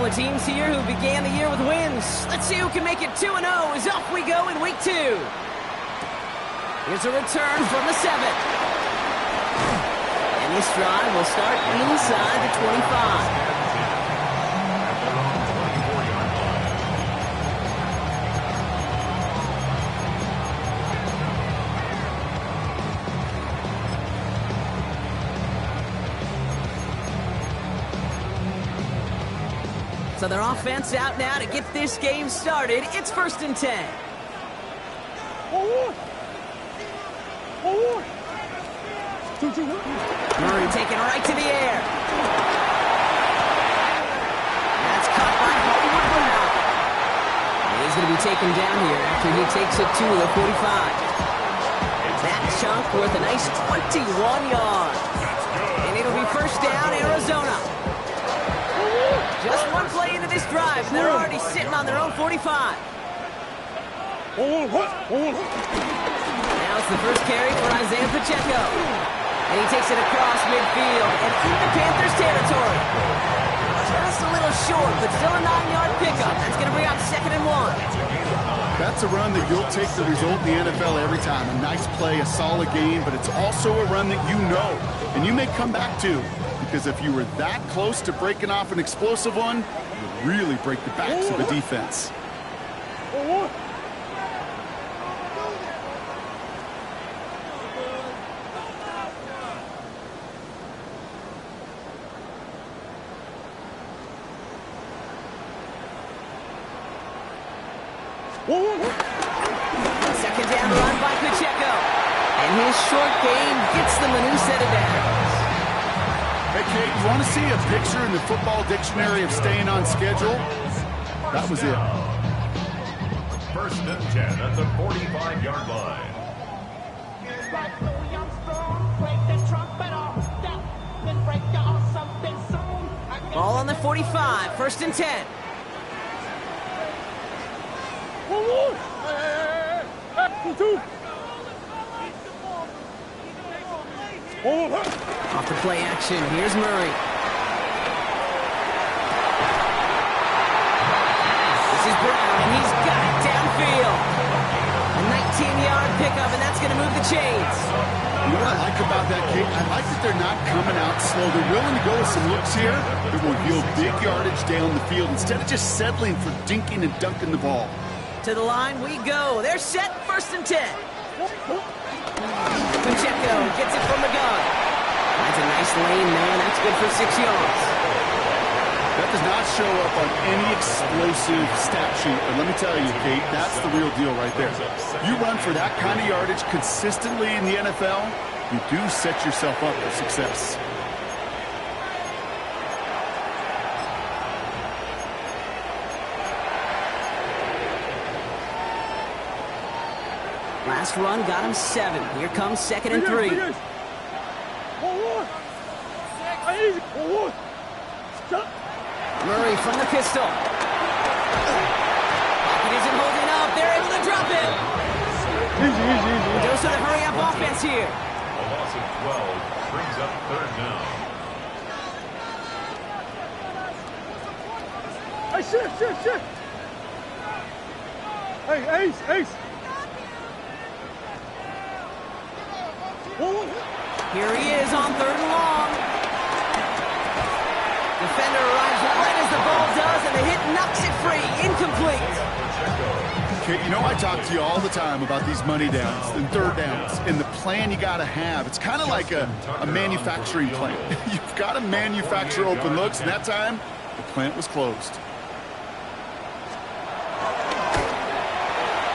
of teams here who began the year with wins. Let's see who can make it 2-0 as off we go in week 2. Here's a return from the 7. And this drive will start inside the 25. So their offense out now to get this game started. It's 1st and 10. Murray taking right to the air. That's caught by Hollywood Brown. He's going to be taken down here after he takes it to the 45. That chunk worth a nice 21 yards. And it'll be 1st down, Arizona. Just one play into this drive, and they're already sitting on their own 45. Now it's the first carry for Isaiah Pacheco. And he takes it across midfield and into Pantherz territory. Just a little short, but still a 9-yard pickup. That's going to bring out 2nd and 1. That's a run that you'll take the result in the NFL every time. A nice play, a solid game, but it's also a run that you know, and you may come back to. Because if you were that close to breaking off an explosive one, you really break the backs of the defense. Second down run by Pacheco. And his short game gets them a new set of downs. Hey, Kate, you want to see a picture in the football dictionary of staying on schedule? That was it. 1st and 10 at the 45-yard line. Ball on the 45, 1st and 10. Off the play action, here's Murray. This is Brown, and he's got it downfield. A 19-yard pickup, and that's going to move the chains. You know what I like about that, Kate? I like that they're not coming out slow. They're willing to go with some looks here that will yield big yardage down the field instead of just settling for dinking and dunking the ball. To the line we go. They're set, 1st and 10. Pacheco gets it from the gun. That's a nice lane, man. That's good for 6 yards. That does not show up on any explosive stat sheet, but let me tell you, Kate, that's the real deal right there. You run for that kind of yardage consistently in the NFL, you do set yourself up for success. Last run got him 7. Here comes 2nd and 3. Murray from the pistol. Pocket isn't holding up. They're able to drop it. Goes to the hurry-up offense here. A loss of 12 brings up 3rd down. Hey, shit. Hey, Ace. Here he is on 3rd and long. Defender arrives right as the ball does, and the hit knocks it free. Incomplete. Okay, you know I talk to you all the time about these money downs and 3rd downs and the plan you got to have. It's kind of like a manufacturing plant. You've got to manufacture open looks, and that time, the plant was closed.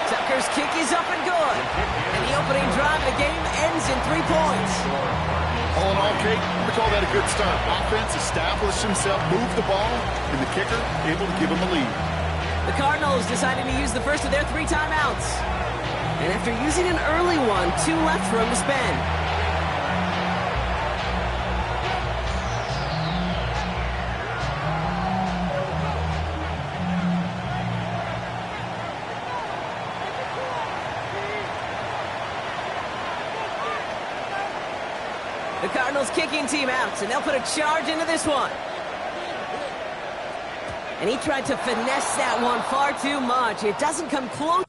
Tucker's kick is up and good. And the opening drive of the game ends in 3 points. All in all, Kate, we call that a good start. Offense established himself, moved the ball, and the kicker able to give him a lead. The Cardinals decided to use the first of their 3 timeouts. And after using an early one, 2 left for him to spend. The Cardinals kicking team out, and they'll put a charge into this one. And he tried to finesse that one far too much. It doesn't come close.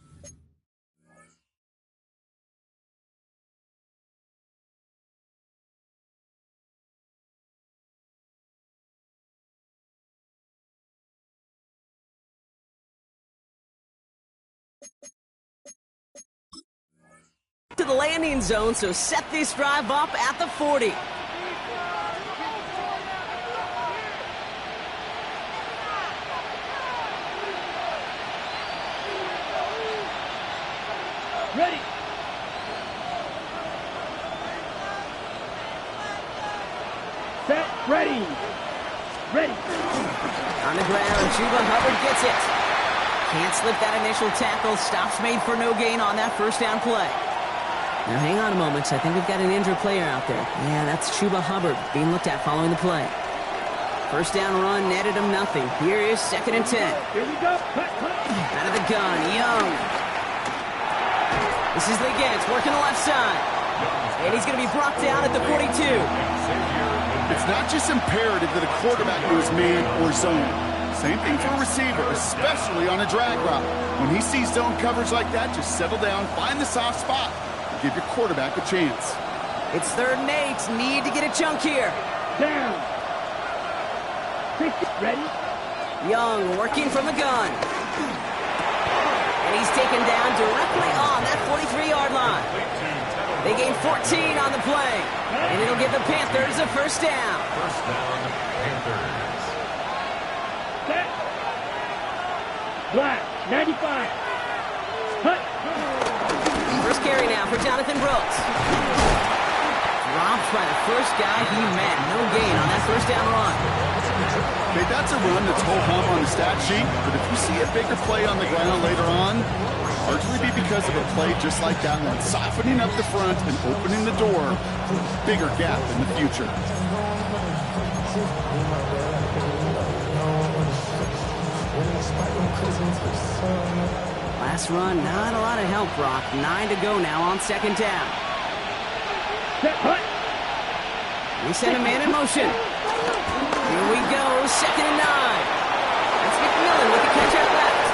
To the landing zone, so set this drive up at the 40. Ready. Set. Ready. Ready. On the ground, Chuba Hubbard gets it. Can't slip that initial tackle. Stops made for no gain on that first down play. Now hang on a moment. I think we've got an injured player out there. Yeah, that's Chuba Hubbard being looked at following the play. First down run netted him nothing. Here is 2nd and 10. Here we go. Cut, cut. Out of the gun, Young. This is Legance working the left side. And he's going to be brought down at the 42. It's not just imperative that a quarterback goes man or zone. Same thing for a receiver, especially on a drag route. When he sees zone coverage like that, just settle down, find the soft spot, and give your quarterback a chance. It's 3rd and 8. Need to get a chunk here. Down. Ready. Young working from the gun. And he's taken down directly on that 43-yard line. They gain 14 on the play. And it'll give the Panthers a first down. First down, Panthers. Set. Black. 95. Cut. First carry now for Jonathan Brooks. Dropped by the first guy he met. No gain on that first down run. Okay, that's a run that's ho-hum on the stat sheet, but if you see a bigger play on the ground later on, largely be because of a play just like that one, softening up the front and opening the door for a bigger gap in the future. Last run, not a lot of help, Brock. 9 to go now on 2nd down. Set. Cut. We send a man in motion. Here we go, 2nd and 9. That's McMillan with the catch out left.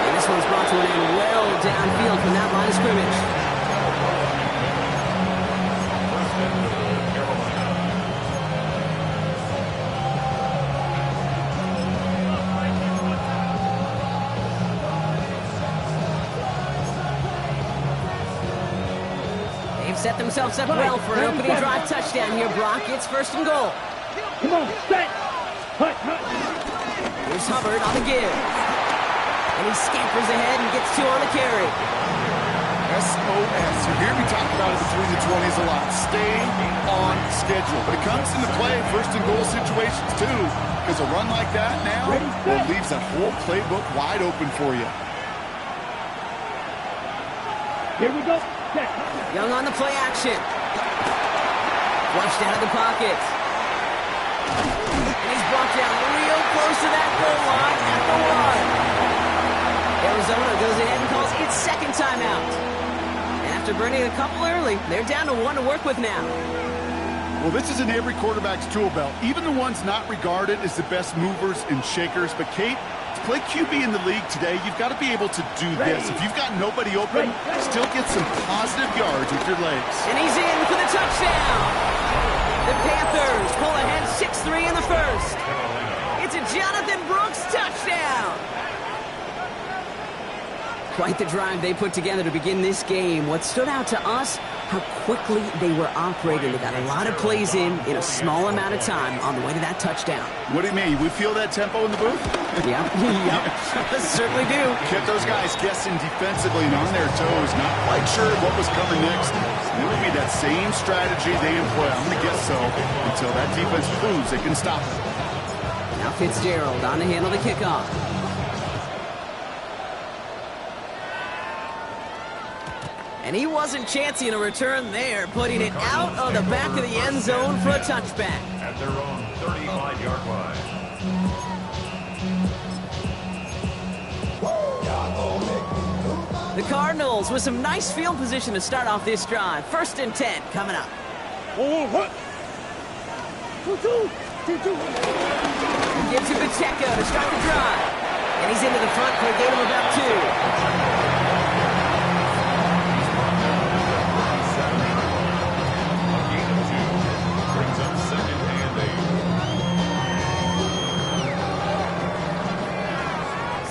And this one's brought to an end well downfield from that line of scrimmage. They've set themselves up well for an opening drive touchdown here, Brock. It's 1st and goal. Come on. Set. Cut. Cut. Here's Hubbard on the give. And he scampers ahead and gets 2 on the carry. SOS. You hear me talk about it between the 20s a lot. Stay on schedule. But it comes into play 1st and goal situations too. Because a run like that now leaves that whole playbook wide open for you. Here we go. Set. Young on the play action. Flushed out of the pocket. And he's brought down real close to that goal line at the 1. Arizona goes ahead and calls its 2nd timeout. After burning a couple early, they're down to 1 to work with now. Well, this is in every quarterback's tool belt. Even the ones not regarded as the best movers and shakers. But, Kate, to play QB in the league today, you've got to be able to do this. If you've got nobody open, still get some positive yards with your legs. And he's in for the touchdown. The Panthers pull ahead 6-3 in the first. It's a Jonathan Brooks touchdown. Quite the drive they put together to begin this game. What stood out to us, how quickly they were operating. They got a lot of plays in a small amount of time on the way to that touchdown. What do you mean? We feel that tempo in the booth? Yep. Certainly do. Kept those guys guessing defensively and on their toes, not quite sure what was coming next. It would be that same strategy they employ. I'm going to guess so until that defense proves they can stop it. Now Fitzgerald on to handle the kickoff. And he wasn't chancing a return there, putting it out of the back of the end zone for a touchback. At their own 35-yard line. The Cardinals with some nice field position to start off this drive. 1st and 10 coming up. Gives it to Pacheco to start the drive. And he's into the front for a gain of about 2.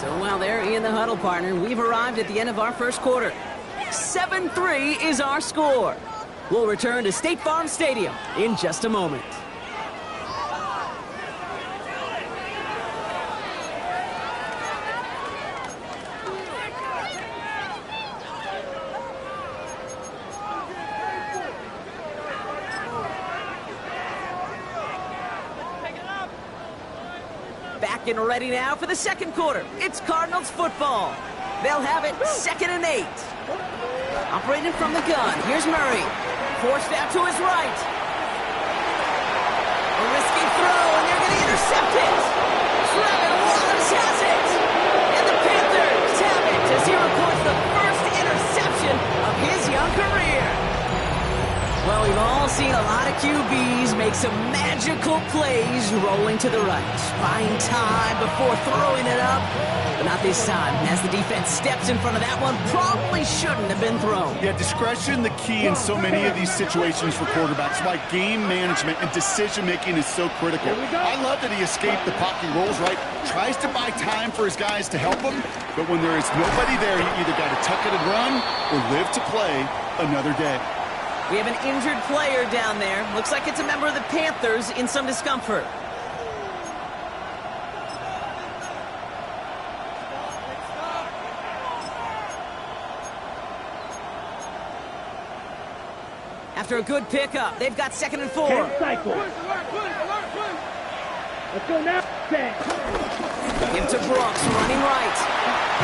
So while they're in the huddle, partner, we've arrived at the end of our first quarter. 7-3 is our score. We'll return to State Farm Stadium in just a moment. Back and ready now for the second quarter. It's Cardinals football. They'll have it 2nd and 8. Operating from the gun. Here's Murray. Forced out to his right. A risky throw, and they're going to intercept it. Trevor Wallace has it. And the Panthers have it as he records the first interception of his young career. Well, we've all seen a lot of QBs make some magical plays rolling to the right. Find time before throwing it up. But not this time, as the defense steps in front of that one, probably shouldn't have been thrown. Yeah, discretion the key in so many of these situations for quarterbacks. Why game management and decision-making is so critical. I love that he escaped the pocket rolls right, tries to buy time for his guys to help him, but when there is nobody there, you either got to tuck it and run or live to play another day. We have an injured player down there. Looks like it's a member of the Panthers in some discomfort. After a good pickup, they've got 2nd and 4. Cycle. Let's go now. Give to Brooks, running right.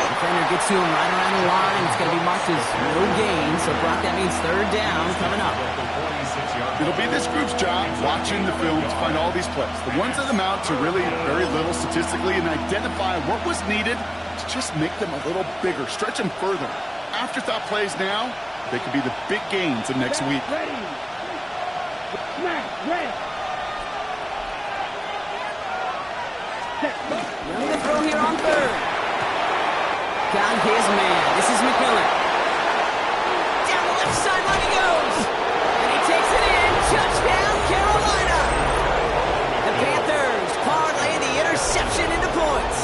Defender gets to him right around the line. It's going to be marked as no gain, so Brock, that means 3rd down coming up. It'll be this group's job watching the film to find all these plays. The ones that amount to really very little statistically and identify what was needed to just make them a little bigger, stretch them further. Afterthought plays now, they could be the big gains of next week. Ready. Smash. Ready. Running the throw here on 3rd. Got his man. This is McMillan. Down the left sideline he goes. And he takes it in. Touchdown, Carolina. The Panthers parlay the interception into points.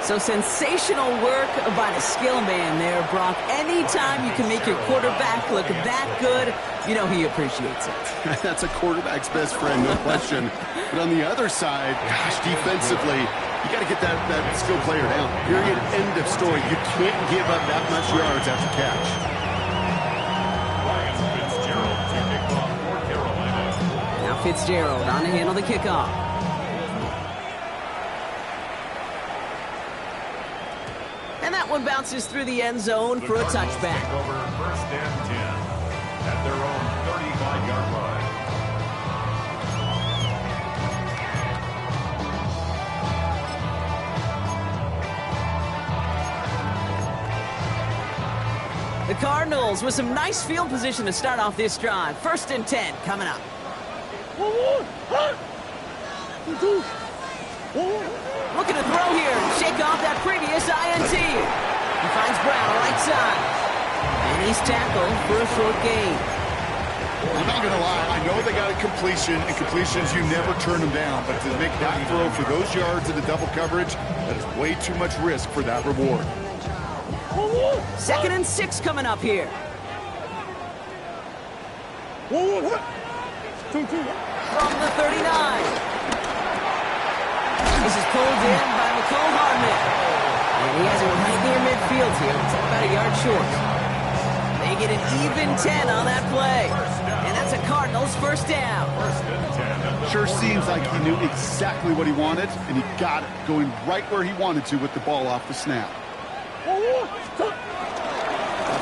So sensational work by the skill man there, Brock. Anytime you can make your quarterback look that good, you know he appreciates it. That's a quarterback's best friend, no question. But on the other side, gosh, defensively, you got to get that skill player down. Period. End of story. You can't give up that much yards after catch. Now Fitzgerald on to handle the kickoff. And that one bounces through the end zone for a touchback. Over 1st and 10 at their own 35-yard line. The Cardinals with some nice field position to start off this drive. 1st and 10 coming up. Looking to throw here and shake off that previous INT. He finds Brown right side. And he's tackled for a short gain. I'm not going to lie. I know they got a completion, and completions, you never turn them down. But to make that throw for those yards in the double coverage, that is way too much risk for that reward. 2nd and 6 coming up here. From the 39. This is pulled in by McCole Hardman. And he has it right near midfield here. It's about a yard short. They get an even 10 on that play. And that's a Cardinals 1st down. Sure seems like he knew exactly what he wanted, and he got it, going right where he wanted to with the ball off the snap.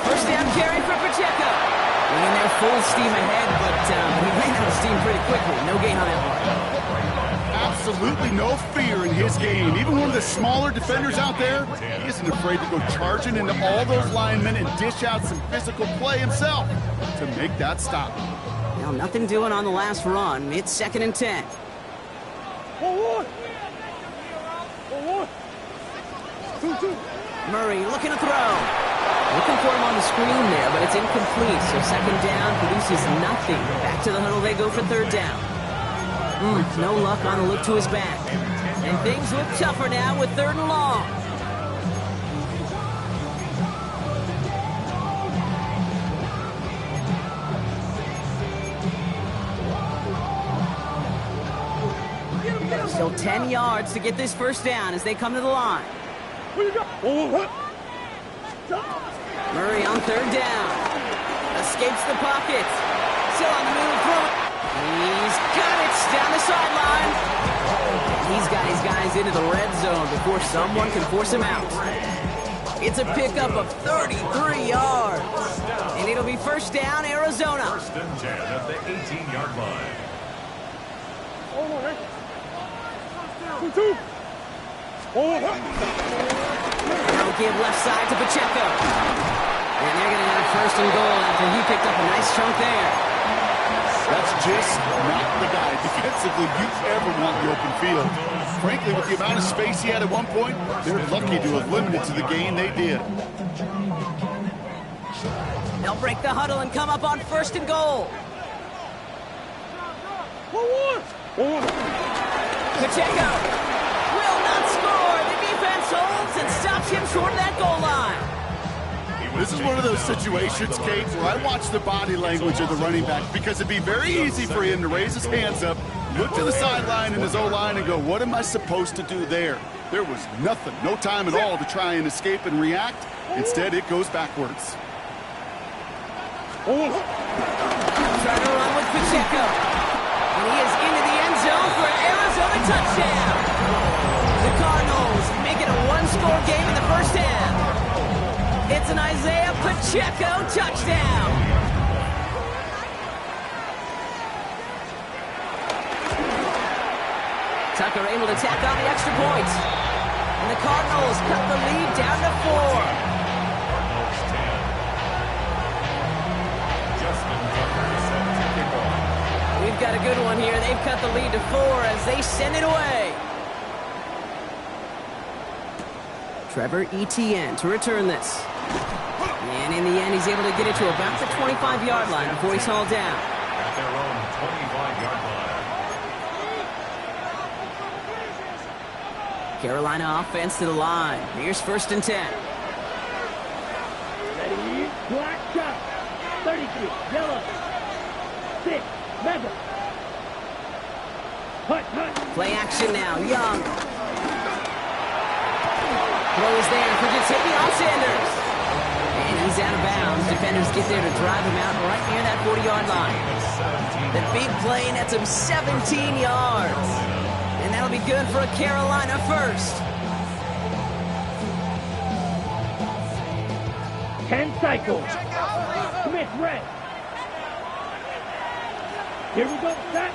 First down carry for Pacheco. Ran there full steam ahead, but he ran out of steam pretty quickly. No gain on that one. Absolutely no fear in his game. Even one of the smaller defenders out there, he isn't afraid to go charging into all those linemen and dish out some physical play himself to make that stop. Well, nothing doing on the last run. It's 2nd and 10. Murray looking to throw. Looking for him on the screen there, but it's incomplete. So 2nd down produces nothing. Back to the huddle they go for 3rd down. No luck on the look to his back. And things look tougher now with 3rd and long. Still 10 yards to get this 1st down as they come to the line. Murray on 3rd down. Escapes the pocket. Still on the move. He's got it down the sideline. He's got his guys into the red zone before someone can force him out. It's a pickup of 33 yards. And it'll be 1st down, Arizona. 1st and 10 at the 18-yard line. They'll give left side to Pacheco. And they're going to have 1st and goal after he picked up a nice chunk there. That's just not the guy defensively you ever want in the open field. Frankly, with the amount of space he had at one point, they're lucky to have limited to the gain they did. They'll break the huddle and come up on 1st and goal. Pacheco will not score. The defense holds and stops him short of that goal line. This is one of those situations, Kate, where I watch the body language of the running back because it'd be very easy for him to raise his hands up, look to the sideline in his O-line and go, what am I supposed to do there? There was nothing, no time at all to try and escape and react. Instead, it goes backwards. Trying to run with Pacheco. And he is into the end zone for an Arizona touchdown. The Cardinals make it a one-score game in the 1st half. It's an Isaiah Pacheco touchdown. Tucker able to tack on the extra point. And the Cardinals cut the lead down to 4. We've got a good one here. They've cut the lead to 4 as they send it away. Trevor Etienne to return this. And in the end, he's able to get it to about the 25-yard line before he's hauled down. At their own 25-yard line. Carolina offense to the line. Here's 1st and 10. Ready, black shot. 33, yellow. 6, mega. Hut. Play action now. Young. Throw is there for Jatavion Sanders. And he's out of bounds. Defenders get there to drive him out right near that 40-yard line. The big play nets him 17 yards. And that'll be good for a Carolina 1st. 10 cycles. Smith red. Here we go, set.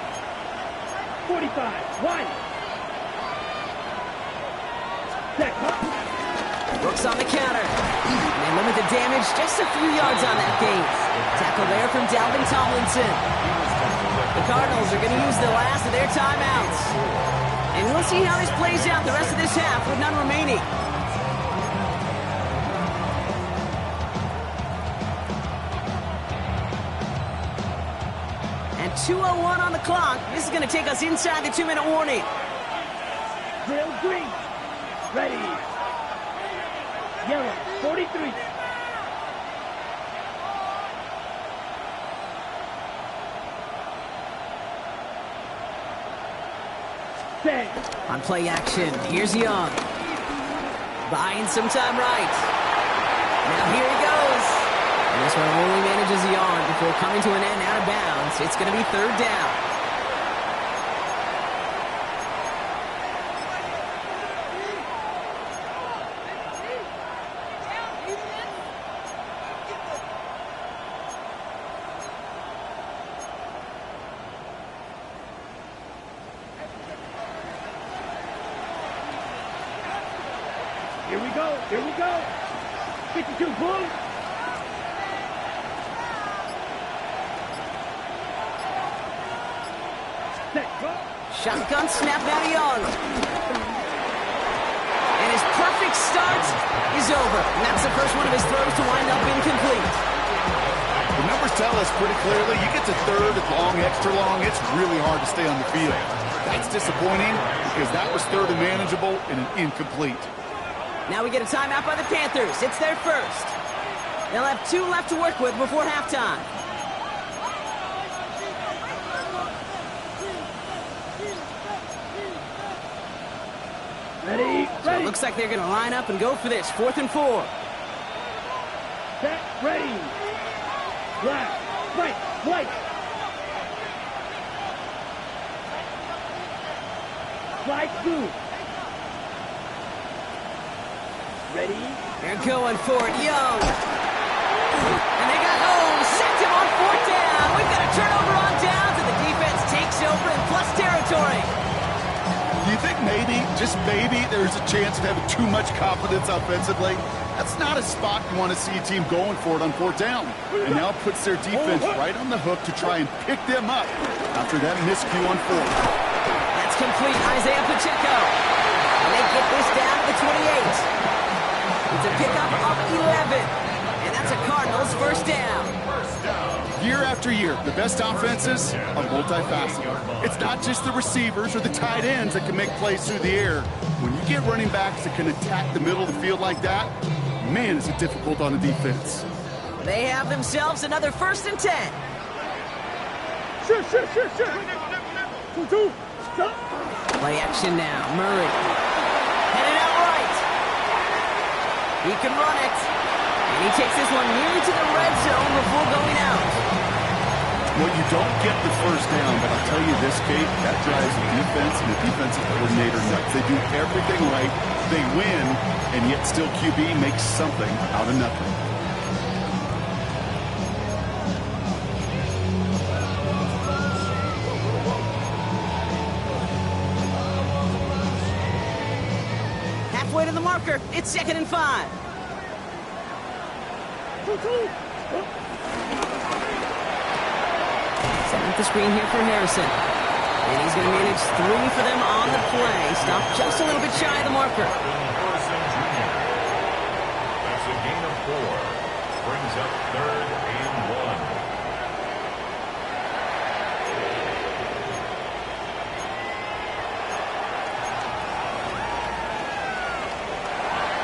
45, wide. Set, Brooks on the counter. And they limit the damage just a few yards on that gain. Tackle there from Dalvin Tomlinson. The Cardinals are going to use the last of their timeouts. And we'll see how this plays out the rest of this half with none remaining. And 2:01 on the clock. This is going to take us inside the 2-minute warning. drill green. Ready. Yellow, 43. Set. On play action, here's Young. Buying some time right. Now here he goes. And this one only manages a yard before coming to an end out of bounds. It's going to be 3rd down. Here we go. Here we go. 52 blue. Shotgun snap now to Young. And his perfect start is over. And that's the first one of his throws to wind up incomplete. The numbers tell us pretty clearly, you get to third and long, extra long, it's really hard to stay on the field. That's disappointing because that was third and manageable and an incomplete. Now we get a timeout by the Panthers. It's their first. They'll have 2 left to work with before halftime. Ready, So ready. it looks like they're going to line up and go for this. 4th and 4. Set, ready. Black, white, white. Slide through. Ready. They're going for it. Young. And they got home. Sacked him on 4th down. We've got a turnover on downs, and the defense takes over in plus territory. Do you think maybe, just maybe, there's a chance of having too much confidence offensively? That's not a spot you want to see a team going for it on 4th down. And now puts their defense right on the hook to try and pick them up after that miscue on 4th. That's complete. Isaiah Pacheco. And they get this down to the 28. It's a pickup of 11. And that's a Cardinals first down. Year after year, the best offenses are multifaceted. It's not just the receivers or the tight ends that can make plays through the air. When you get running backs that can attack the middle of the field like that, man, is it difficult on a defense. They have themselves another 1st and 10. Shoot. 2-2. Stop. Play action now. Murray. Headed out right. He can run it. And he takes this one nearly to the red zone before going out. Well, you don't get the first down, but I'll tell you this, Kate, that drives the defense and the defensive coordinator nuts. They do everything right, they win, and yet still QB makes something out of nothing. Halfway to the marker. It's 2nd and 5. 2-2. Setting up the screen here for Harrison. And he's going to manage 3 for them on the play. Stop just a little bit shy of the marker. That's a gain of 4. Brings up 3rd and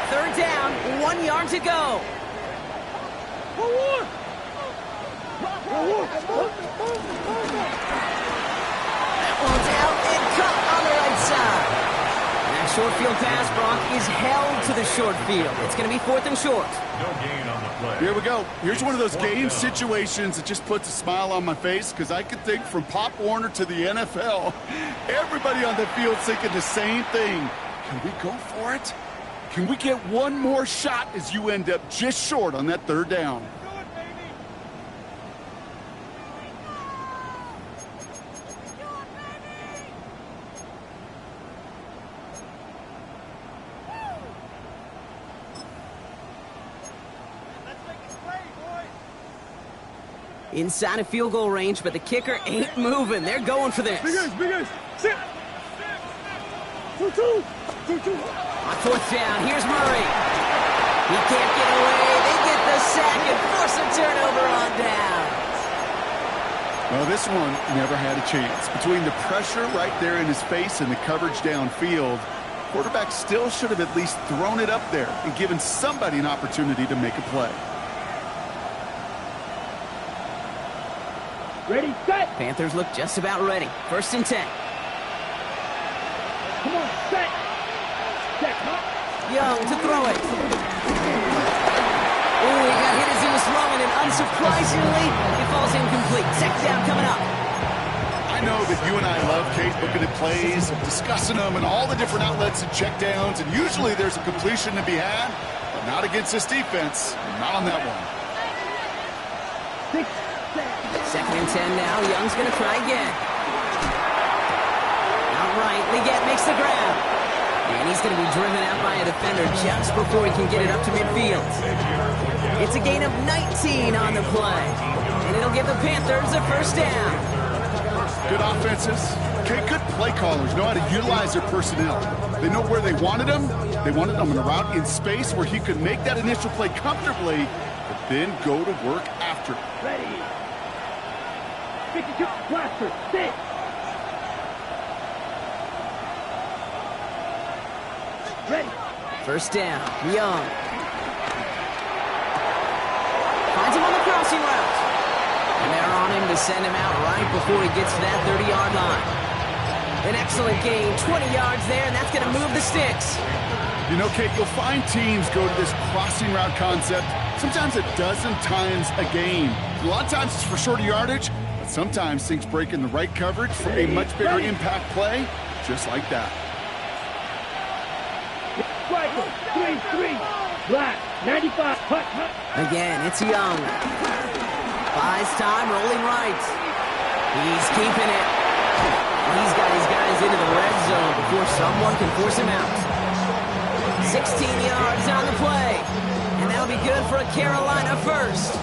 1. 3rd down, 1 yard to go. That one's out and cut on the right side. And that short field pass, Brock, is held to the short field. It's going to be 4th and short. No gain on the play. Here we go. Here's one of those game situations that just puts a smile on my face because I could think from Pop Warner to the NFL, everybody on the field thinking the same thing. Can we go for it? Can we get one more shot as you end up just short on that 3rd down? Inside of field goal range, but the kicker ain't moving. They're going for this. Big guys. Sit. 2-2. On 4th down, here's Murray. He can't get away. They get the sack and force a turnover on down. Well, this one never had a chance. Between the pressure right there in his face and the coverage downfield, quarterback still should have at least thrown it up there and given somebody an opportunity to make a play. Ready, set. Panthers look just about ready. 1st and 10. Come on, set. Set, huh? Young to throw it. Oh, he got hit as he was throwing, and unsurprisingly, it falls incomplete. 2nd down coming up. I know that you and I love, Kate, looking at plays, discussing them, and all the different outlets and checkdowns, and usually there's a completion to be had, but not against this defense, not on that one. 6, 2nd and 10 now. Young's going to try again. Outright, Leggett makes the grab. And he's going to be driven out by a defender just before he can get it up to midfield. It's a gain of 19 on the play. And it'll give the Panthers a 1st down. Good offenses, Okay, good play callers know how to utilize their personnel. They know where they wanted him. They wanted him in a route in space where he could make that initial play comfortably, but then go to work after. Ready. 52, blaster, sit. Ready. First down, Young. Finds him on the crossing route. And they're on him to send him out right before he gets to that 30-yard line. An excellent gain, 20 yards there, and that's going to move the sticks. You know, Kate, you'll find teams go to this crossing route concept sometimes a dozen times a game. A lot of times it's for shorter yardage, but sometimes things break in the right coverage for a much bigger impact play, just like that. Striker, 3-3. Black, 95, hut. Again, it's Young. Buys time, rolling right. He's keeping it. He's got his guys into the red zone before someone can force him out. 16 yards on the play. And that'll be good for a Carolina first.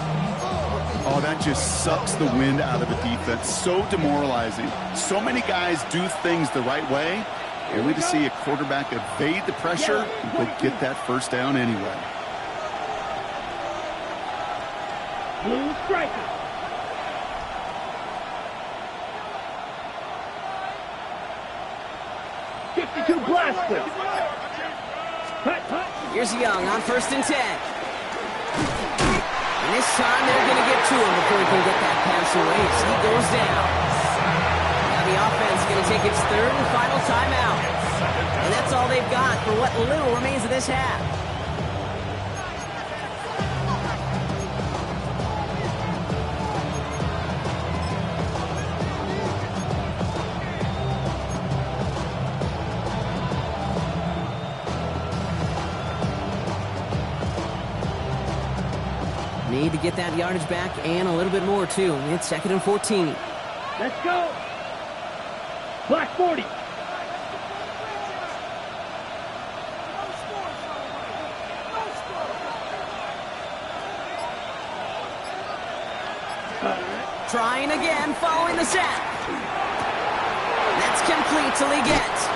Oh, that just sucks the wind out of a defense. So demoralizing. So many guys do things the right way, only to see a quarterback evade the pressure and go get that first down anyway. Blue striker. Blaster. Here's Young on 1st and 10. And this time they're going to get to him before he can get that pass away. So he goes down. Now the offense is going to take its 3rd and final timeout. And that's all they've got for what little remains of this half. Need to get that yardage back and a little bit more, too. It's 2nd and 14. Let's go. Black 40. Trying again, following the sack. That's complete till he gets.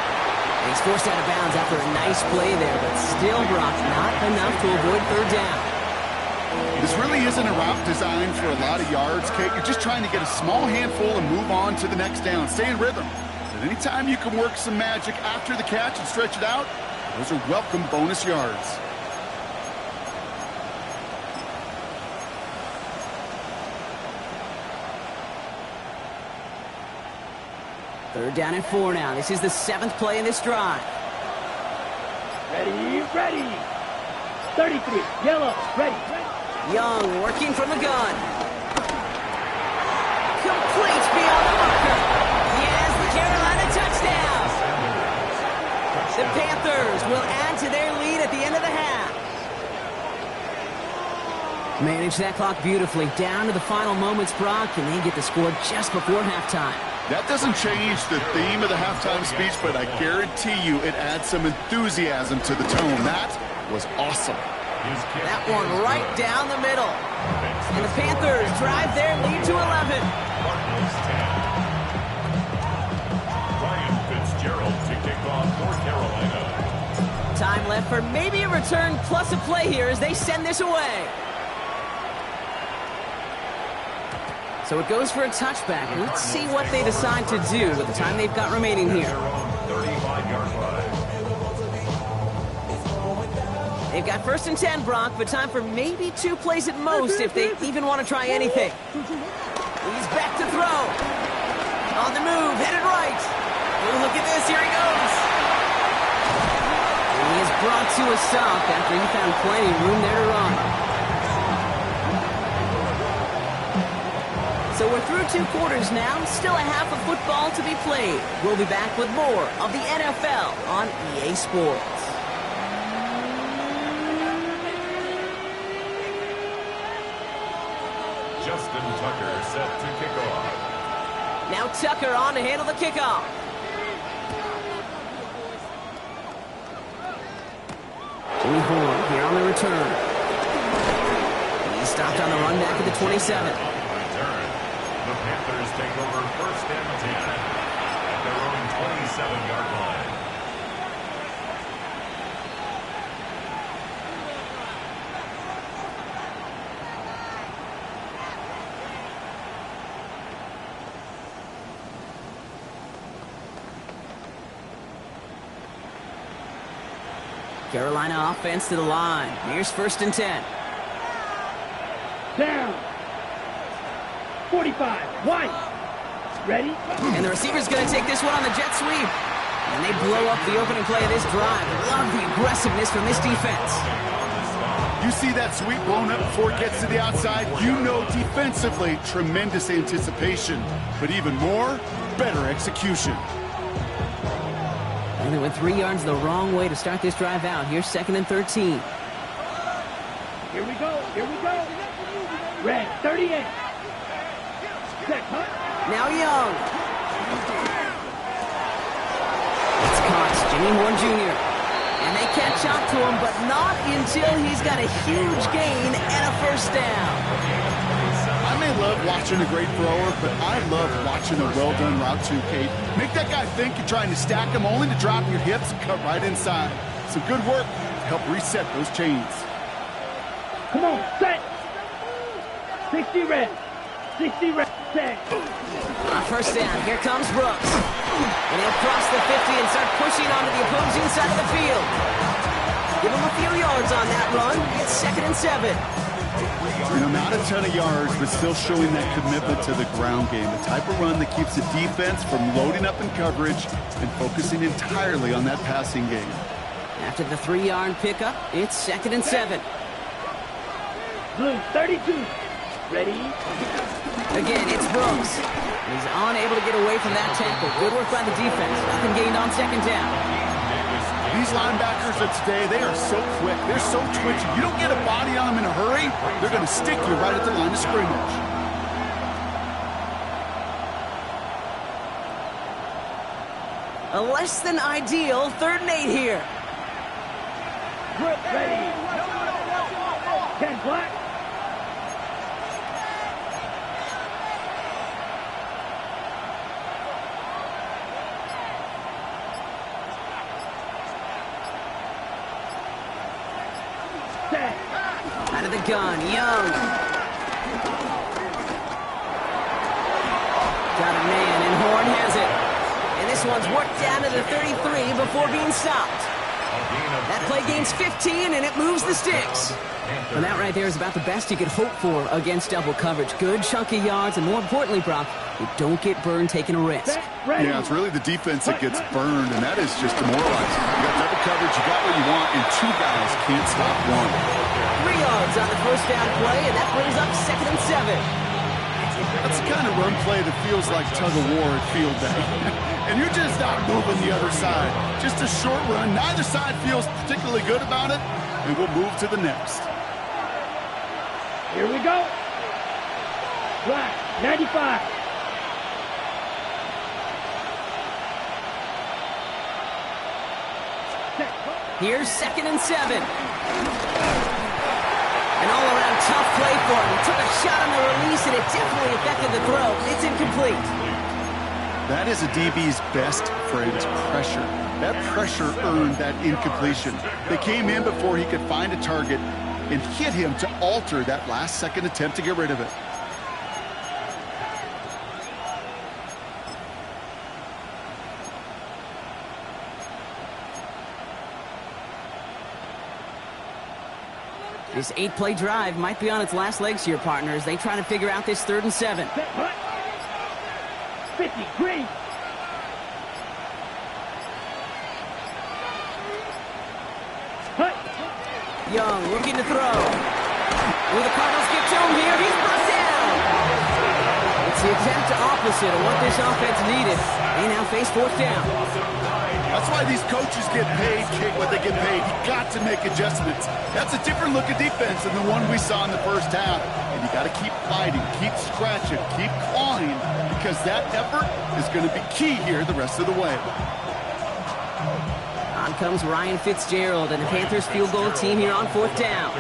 He's forced out of bounds after a nice play there, but still, Brock, not enough to avoid 3rd down. This really isn't a route designed for a lot of yards, Kate. You're just trying to get a small handful and move on to the next down. Stay in rhythm. But anytime you can work some magic after the catch and stretch it out, those are welcome bonus yards. Third down and 4 now. This is the 7th play in this drive. Ready. 33, yellow, ready. Young working from the gun. Complete beyond the marker. He has the Carolina touchdown. The Panthers will add to their lead at the end of the half. Manage that clock beautifully. Down to the final moments, Brock, and they get the score just before halftime. That doesn't change the theme of the halftime speech, but I guarantee you it adds some enthusiasm to the tone. That was awesome. That one right down the middle. And the Panthers drive their lead to 11. Cardinals 10. Ryan Fitzgerald to kick off for Carolina. Time left for maybe a return plus a play here as they send this away. So it goes for a touchback. Let's see what they decide to do with the time they've got remaining here. 35-yard line. They've got 1st and 10, Brock, but time for maybe 2 plays at most if they even want to try anything. He's back to throw. On the move, headed right. Oh, look at this, here he goes. And he is brought to a stop after he found plenty of room there to run. So we're through 2 quarters now, still a half of football to be played. We'll be back with more of the NFL on EA Sports. Justin Tucker set to kick off. Now Tucker on to handle the kickoff. Jimmy Horn here on the return. He's stopped on the run back at the 27. The Panthers take over 1st and 10. At their own 27-yard line. Carolina offense to the line. Here's 1st and 10. Down. 45. Wide. Ready? And the receiver's going to take this one on the jet sweep. And they blow up the opening play of this drive. Love the aggressiveness from this defense. You see that sweep blown up before it gets to the outside, you know defensively, tremendous anticipation. But even more, better execution. And they went 3 yards the wrong way to start this drive out. Here's 2nd and 13. Here we go. Here we go. Red, 38. Set, huh? Now Young. It's caught. Jimmy Horn Jr. And they catch up to him, but not until he's got a huge gain and a 1st down. I may love watching a great thrower, but I love watching a well-done route too, Kate. Make that guy think you're trying to stack him only to drop your hips and cut right inside. Some good work to help reset those chains. Come on, set. 60 red. 60 red. Set. On 1st down, here comes Brooks. And he'll cross the 50 and start pushing onto the opposing side of the field. Give him a few yards on that run. It's 2nd and 7. You know, not a ton of yards, but still showing that commitment to the ground game. The type of run that keeps the defense from loading up in coverage and focusing entirely on that passing game. After the 3-yard pickup, it's 2nd and 7. Blue, 32. Ready? Again, it's Brooks. He's unable to get away from that tackle. Good work by the defense. Nothing gained on 2nd down. These linebackers of today, they are so quick. They're so twitchy. You don't get a body on them in a hurry, they're going to stick you right at the line of scrimmage. A less than ideal 3rd and 8 here. Ready? 10 black. Out of the gun, Young. Got a man, and Horn has it. And this one's worked down to the 33 before being stopped. That play gains 15, and it moves the sticks. And that right there is about the best you could hope for against double coverage. Good chunky yards, and more importantly, Brock, you don't get burned taking a risk. Yeah, it's really the defense that gets burned, and that is just demoralizing. You got double coverage, you got what you want, and 2 guys can't stop one. 3 yards on the 1st down play, and that brings up 2nd and 7. That's the kind of run play that feels like tug-of-war at field day. And you're just not moving the other side. Just a short run. Neither side feels particularly good about it, and we'll move to the next. Here we go. Black, 95. Here's 2nd and 7. An all-around tough play for him. He took a shot on the release, and it definitely affected the throw. It's incomplete. That is a DB's best friend, pressure. That pressure earned that incompletion. They came in before he could find a target and hit him to alter that last-second attempt to get rid of it. This 8-play drive might be on its last legs here, partners. They try to figure out this 3rd and 7. 50, green. Young looking to throw. Will the Cardinals get to him here? He's brought down. It's the exact opposite of what this offense needed. They now face 4th down. That's why these coaches get paid, Kate, what they get paid. You got to make adjustments. That's a different look at defense than the one we saw in the 1st half. And you got to keep fighting, keep scratching, keep clawing, because that effort is going to be key here the rest of the way. On comes Ryan Fitzgerald and the Panthers field goal team here on 4th down.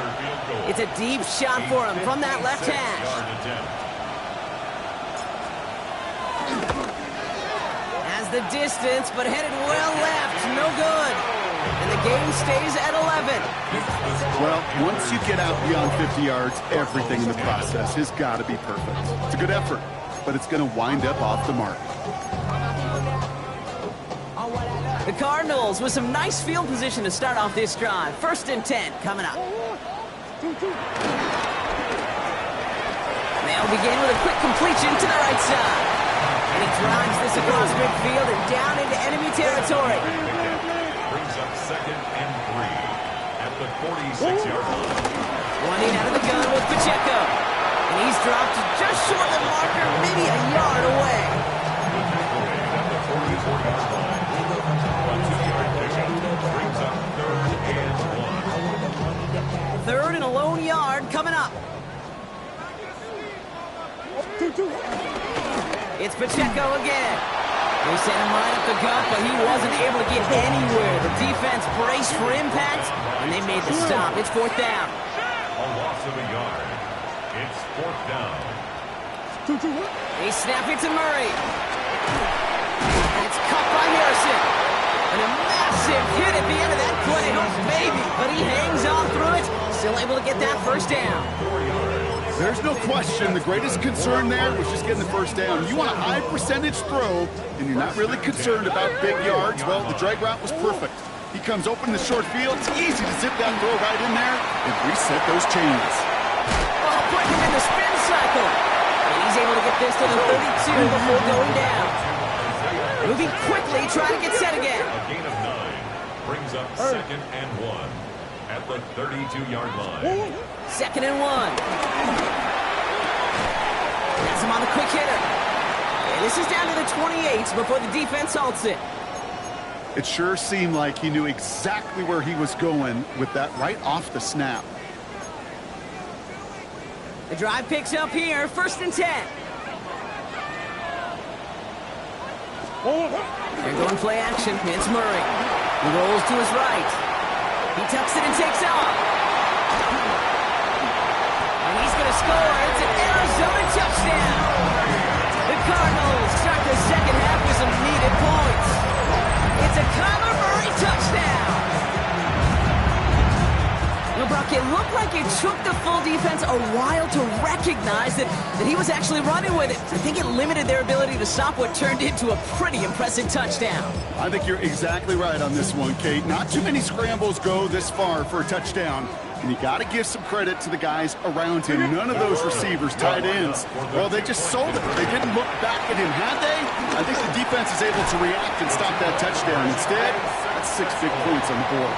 It's a deep shot for him from that left hash. As Has the distance, but headed well left. No good. And the game stays at 11. Well, once you get out beyond 50 yards, everything in the process has got to be perfect. It's a good effort, but it's going to wind up off the mark. The Cardinals with some nice field position to start off this drive. 1st and 10 coming up. They'll begin with a quick completion to the right side. And he drives this across midfield and down into enemy territory. Brings up 2nd and 3 at the 46-yard line. Running out of the gun with Pacheco. And he's dropped just short of the marker, maybe a yard away. At the 44-yard line. A 2-yard pickup brings up 3rd and 1. 3rd and a lone yard coming up. It's Pacheco again. They sent him right up the gut, but he wasn't able to get anywhere. The defense braced for impact, and they made the stop. It's 4th down. A loss of a yard. It's 4th down. They snap it to Murray. And it's caught by Harrison. And a massive hit at the end of that play. Oh, baby. But he hangs on through it. Still able to get that 1st down. There's no question the greatest concern there was just getting the 1st down. You want a high percentage throw, and you're not really concerned about big yards. Well, the drag route was perfect. He comes open in the short field. It's easy to zip that throw right in there and reset those chains. Oh, put him in the spin cycle. And he's able to get this to the 32 before going down. Moving quickly, trying to get set again. A gain of 9 brings up 2nd and 1 at the 32-yard line. 2nd and 1. That's him on the quick hitter. And this is down to the 28 before the defense halts it. It sure seemed like he knew exactly where he was going with that right off the snap. The drive picks up here, 1st and 10. They're going play action. It's Murray. He rolls to his right. He tucks it and takes off. And he's going to score. It's an Arizona touchdown. The Cardinals start the 2nd half with some needed points. It's a Kyler Murray touchdown. Well, Brock, it looked like it took the full defense a while to recognize that he was actually running with it. I think it limited their ability to stop what turned into a pretty impressive touchdown. I think you're exactly right on this one, Kate. Not too many scrambles go this far for a touchdown. And you got to give some credit to the guys around him. None of those receivers, tight ends, well, they just sold it. They didn't look back at him, had they? I think the defense is able to react and stop that touchdown. Instead, that's 6 big points on the board.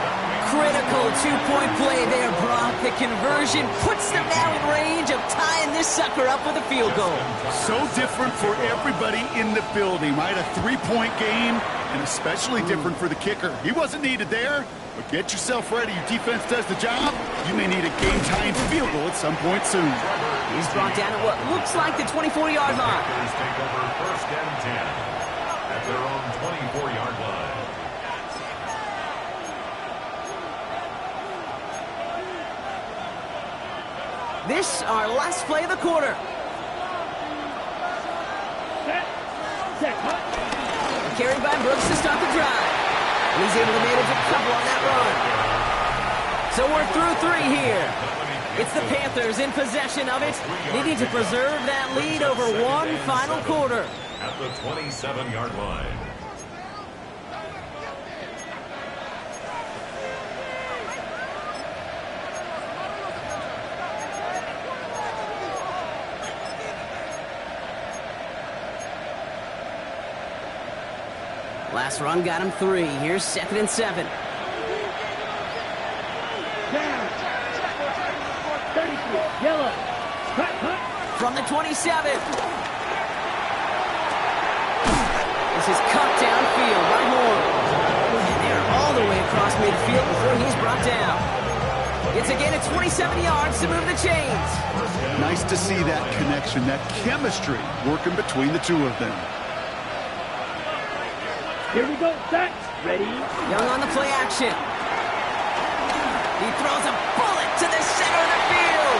Critical 2-point play there, Brock. The conversion puts them now in range of tying this sucker up with a field goal. So different for everybody in the building, right? A 3-point game, and especially different for the kicker. He wasn't needed there, but get yourself ready. Your defense does the job. You may need a game-tying field goal at some point soon. He's brought down at what looks like the 24-yard line. Packers take over 1st and 10 at their own 24-yard line. This, our last play of the quarter. Carried by Brooks to start the drive. And he's able to manage a couple on that run. So we're through 3 here. It's the Panthers in possession of it, needing to preserve that lead over one final quarter. At the 27-yard line. Last run got him 3. Here's 2nd and 7. Yellow. From the 27. This is cut downfield by Moore. And they're all the way across midfield before he's brought down. It's again at 27 yards to move the chains. Nice to see that connection, that chemistry working between the two of them. Here we go, set, ready. Young on the play action. He throws a bullet to the center of the field.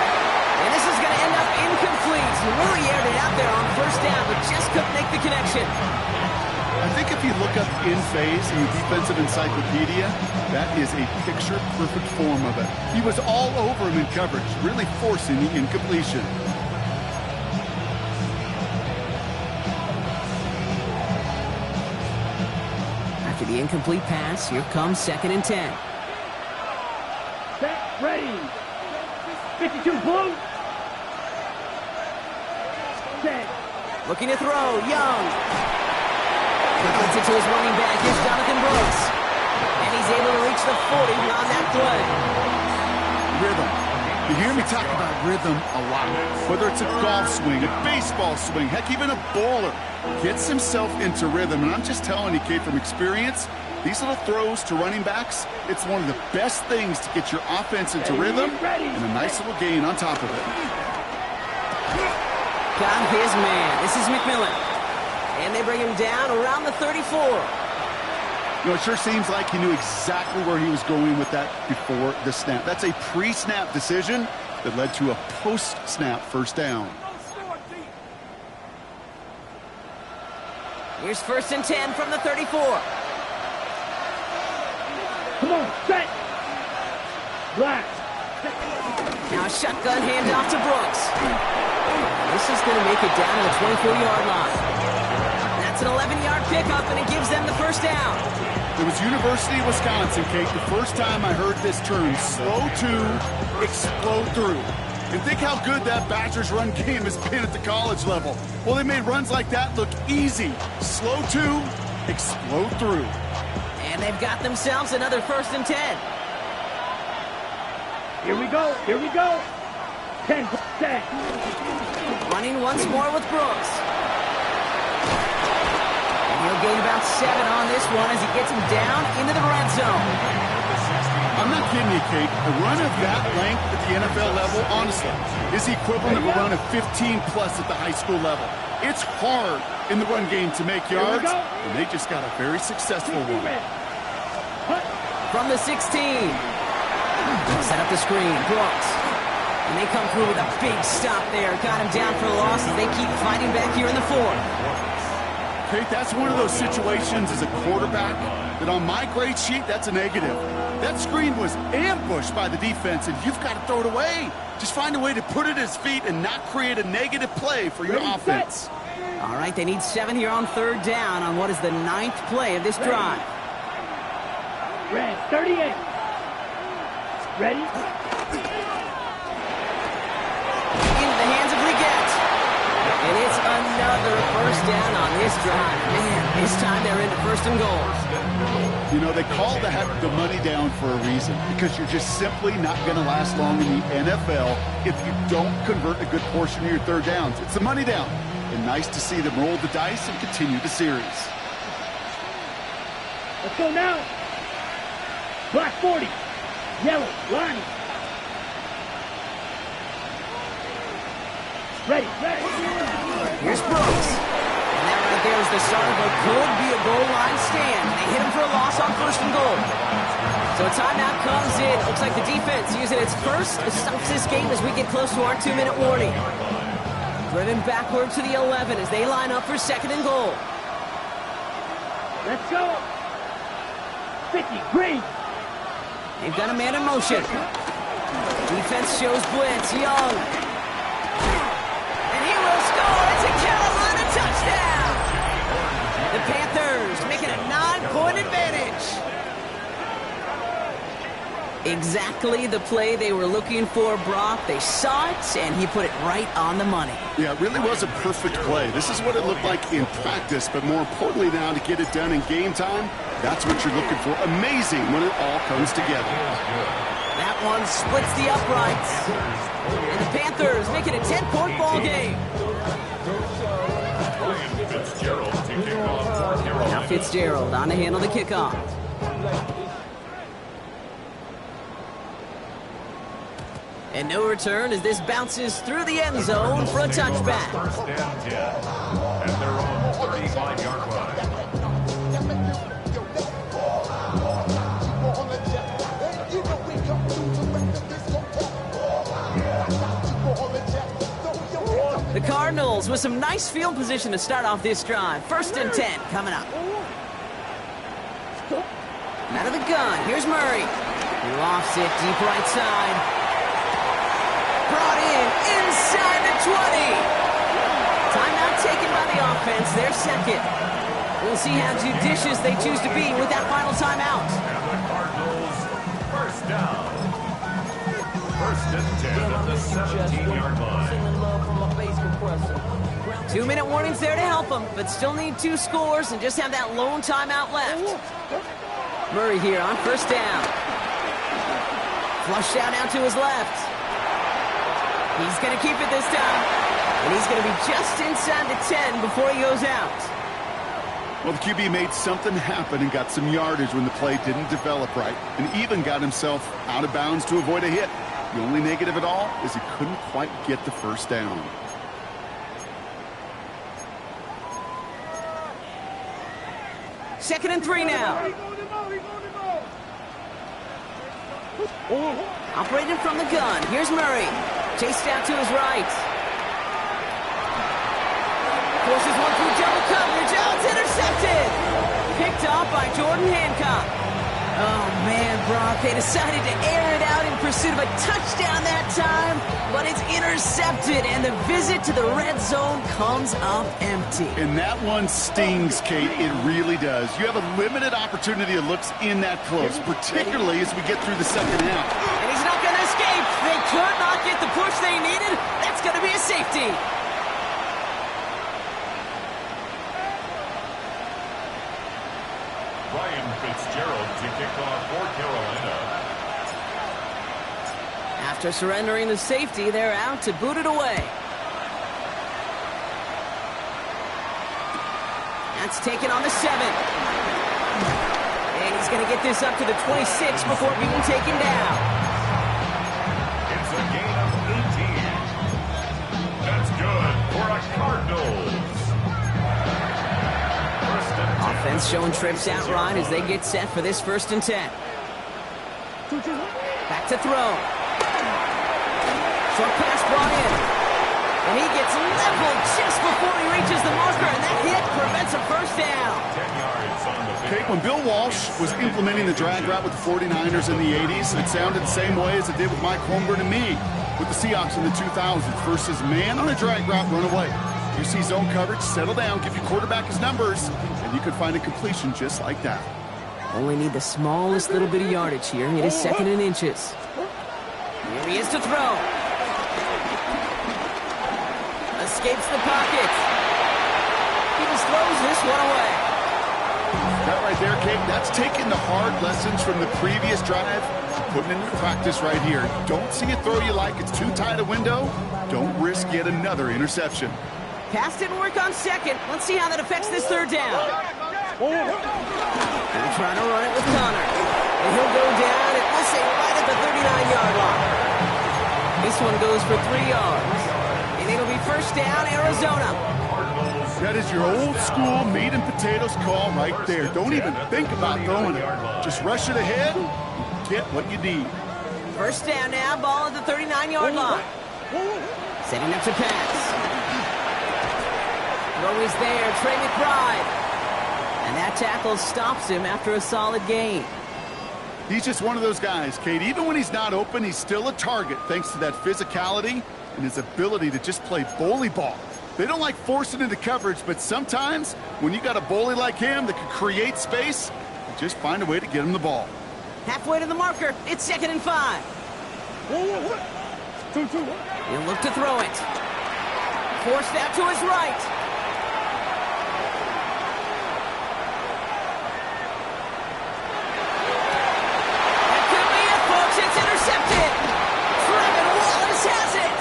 And this is going to end up incomplete. He really aired it out there on 1st down, but just couldn't make the connection. I think if if you look up in phase in the defensive encyclopedia, that is a picture-perfect form of it. He was all over him in coverage, really forcing the incompletion. After the incomplete pass, here comes 2nd and 10. Set, ready. 52 blue. Set. Looking to throw, Young. Quickly to his running back. Here's Jonathan Brooks. And he's able to reach the 40 on that play. Rhythm. You hear me talk about rhythm a lot. Whether it's a golf swing, a baseball swing, heck, even a bowler gets himself into rhythm. And I'm just telling you, Kate, from experience, these little throws to running backs, it's one of the best things to get your offense into rhythm and a nice little gain on top of it. Got his man. This is McMillan. And they bring him down around the 34. You know, it sure seems like he knew exactly where he was going with that before the snap. That's a pre-snap decision that led to a post-snap first down. Here's 1st and 10 from the 34. Come on, set. Black. Now a shotgun handoff to Brooks. This is going to make it down to the 24-yard line. That's an 11-yard pickup, and it gives them the first down. It was University of Wisconsin, Kate, the first time I heard this term, slow to explode through. And think how good that Badgers run game has been at the college level. Well, they made runs like that look easy. Slow to explode through. And they've got themselves another 1st and 10. Here we go. Here we go. 10 set. Running once more with Brooks. And he'll gain about 7 on this one as he gets him down into the red zone. I'm not kidding you, Kate. A run of that length at the NFL level, honestly, is the equivalent of a run of 15-plus at the high school level. It's hard in the run game to make yards, and they just got a very successful one. From the 16. Set up the screen, Brooks. And they come through with a big stop there. Got him down for a loss as they keep fighting back here in the 4th. Kate, that's one of those situations as a quarterback that on my grade sheet, that's a negative. That screen was ambushed by the defense, and you've got to throw it away. Just find a way to put it at his feet and not create a negative play for your offense. All right, they need 7 here on 3rd down on what is the 9th play of this drive. Red, 38. Ready? Into the hands of Leggett. And it's another 1st down on this drive. Man, this time they're into 1st and goal. You know, they call that the money down for a reason, because you're just simply not going to last long in the NFL if you don't convert a good portion of your 3rd downs. It's the money down. And nice to see them roll the dice and continue the series. Let's go now. Black 40. Yellow, line. Ready, ready. Here's Brooks. And that right there is the start of what could be a goal line stand. They hit him for a loss on 1st and goal. So a timeout comes in. Looks like the defense using its first stops this game as we get close to our 2-minute warning. Driven backward to the 11 as they line up for 2nd and goal. Let's go. 50, green. They've got a man in motion. Defense shows blitz. Young. And he will score. It's a Carolina touchdown. The Panthers making a 9-point advantage. Exactly the play they were looking for, Brock. They saw it, and he put it right on the money. Yeah, it really was a perfect play. This is what it looked like in practice, but more importantly now to get it done in game time, that's what you're looking for. Amazing when it all comes together. That one splits the uprights. And the Panthers make it a 10-point ball game. Now Fitzgerald on to handle the kickoff. And no return as this bounces through the end zone for a touchback. 1st and 10 at their own 35-yard line. The Cardinals with some nice field position to start off this drive. 1st and 10 coming up. Out of the gun, here's Murray. He lofts it deep right side. Brought in inside the 20. Timeout taken by the offense, their second. We'll see how judicious they choose to be with that final timeout. And the Cardinals, first down. First and 10 at the 17-yard line. 2-minute warnings there to help them, but still need 2 scores and just have that lone timeout left. Murray here on first down. Flushed out to his left. He's going to keep it this time. And he's going to be just inside the 10 before he goes out. Well, the QB made something happen and got some yardage when the play didn't develop right, and even got himself out of bounds to avoid a hit. The only negative at all is he couldn't quite get the first down. Second and 3 now. Operating from the gun. Here's Murray. Chased out to his right. Forces one through double coverage. Oh, it's intercepted. Picked off by Jordan Hancock. Oh, man, Brock. They decided to air it out in pursuit of a touchdown that time, but it's intercepted, and the visit to the red zone comes up empty. And that one stings, Kate. It really does. You have a limited opportunity that looks in that close, particularly as we get through the second half. And he's not going to escape. They could not get the push they needed. That's going to be a safety. Ryan Fitzgerald to kick off for Carolina. After surrendering the safety, they're out to boot it away. That's taken on the 7. And he's going to get this up to the 26 before being taken down. It's a gain of 18. That's good for a Cardinals. Offense showing trips outright as they get set for this first and 10. Back to throw. Short pass brought in. And he gets leveled just before he reaches the marker, and that hit prevents a first down. 10 yards on the Kate, when Bill Walsh was implementing the drag route with the 49ers in the 80s, it sounded the same way as it did with Mike Holmgren and me with the Seahawks in the 2000s versus man on a drag route, run away. You see zone coverage, settle down, give your quarterback his numbers, and you could find a completion just like that. Only need the smallest little bit of yardage here. It is second and inches. Here he is to throw. Escapes the pocket. He just throws this one away. That right there, Kate, that's taking the hard lessons from the previous drive and putting it into practice right here. Don't see a throw you like. It's too tight a window. Don't risk yet another interception. Pass didn't work on second. Let's see how that affects this third down. They're trying to run it with Connor. And he'll go down at, let's say, right at the 39-yard line. This one goes for 3 yards. And it'll be first down, Arizona. That is your old school meat and potatoes call right there. Don't even think about throwing it. Just rush it ahead and get what you need. First down now, ball at the 39-yard line. Setting up to pass. Throw is there, Trey McBride. And that tackle stops him after a solid gain. He's just one of those guys, Kate. Even when he's not open, he's still a target thanks to that physicality and his ability to just play bully ball. They don't like forcing into coverage, but sometimes when you got a bully like him that can create space, you just find a way to get him the ball. Halfway to the marker, it's second and 5. He'll look to throw it. Forced out to his right. That could be it, folks. It's intercepted. Trevor Wallace has it.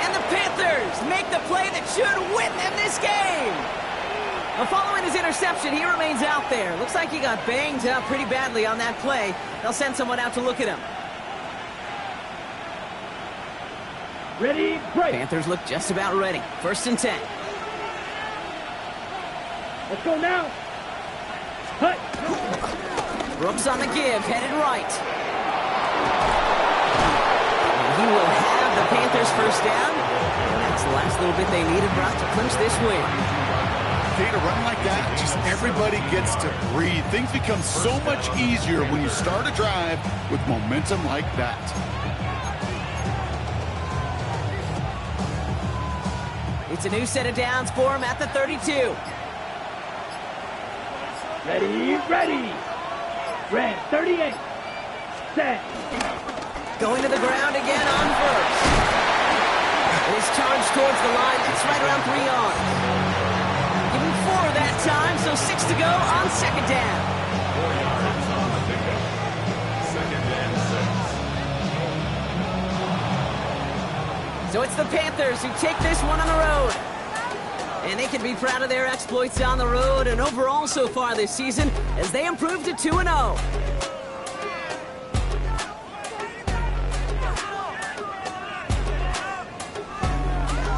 And the Panthers make the play that should win them this game. Well, following his interception, he remains out there. Looks like he got banged up pretty badly on that play. They'll send someone out to look at him. Ready, break. Panthers look just about ready. First and 10. Let's go now. Cut. Brooks on the give, headed right. And he will have the Panthers first down. And that's the last little bit they needed, Brock, to clinch this win. Kate, a run like that, just everybody gets to breathe. Things become so much easier when you start a drive with momentum like that. It's a new set of downs for him at the 32. Ready. Red 38. Set. Going to the ground again on first. It is charged towards the line. It's right around 3 yards. Give him 4 that time, so 6 to go on second down. 4 yards on the pickup. Second and 6. So it's the Panthers who take this one on the road. And they can be proud of their exploits on the road and overall so far this season as they improve to 2-0.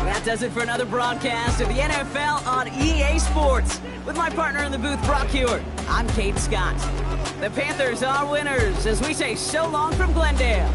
That does it for another broadcast of the NFL on EA Sports. With my partner in the booth, Brock Hewitt, I'm Kate Scott. The Panthers are winners as we say so long from Glendale.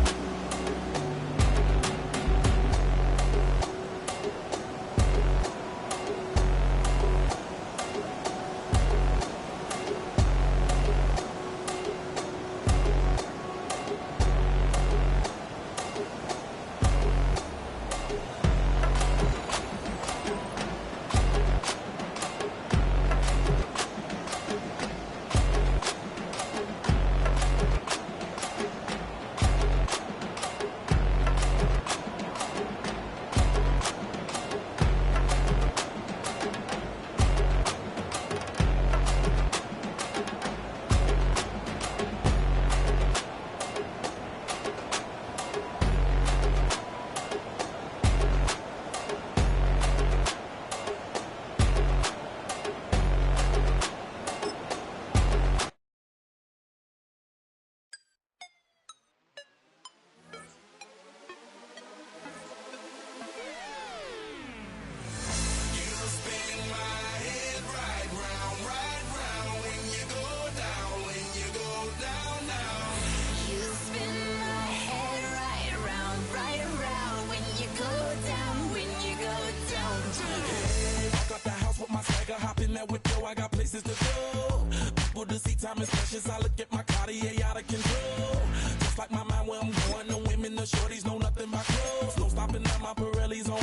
I got places to go. People to see, time is precious. I look at my Cartier out of control. Just like my mind where I'm going. The women, the shorties know nothing but clothes. No stopping at my Pirelli's on.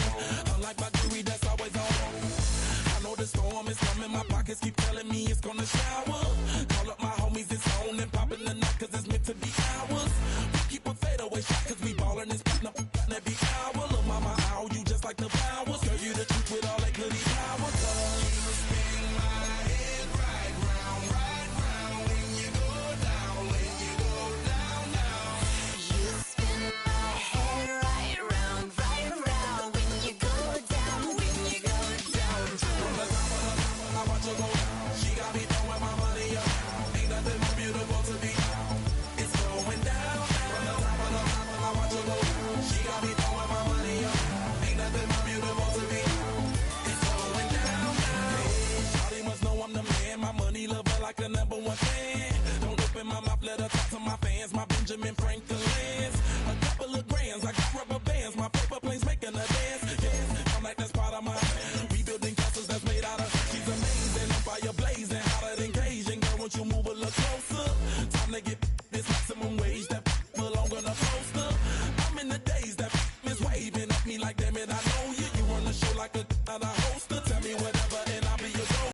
Unlike my jewelry that's always on. I know the storm is coming. My pockets keep telling me it's gonna shower. Call up my homies, it's on and popping the night cause it's meant to be ours. We keep a fadeaway shot cause we ballin' and spittin' up every hour. Look mama, how you just like the flowers. Girl, you the truth with all that goody power. Like a number one fan. Don't open my mouth, let her talk to my fans. My Benjamin Franklin's. A couple of grands, I got rubber bands. My paper planes making a dance. Yes, I'm like that's part of my rebuilding castles that's made out of. She's amazing, on fire blazing, hotter than Cajun. Girl, won't you move a little closer? Time to get this maximum wage that belong on a poster. I'm in the days that is waving at me like damn it, I know you. You run the show like a holster. Tell me what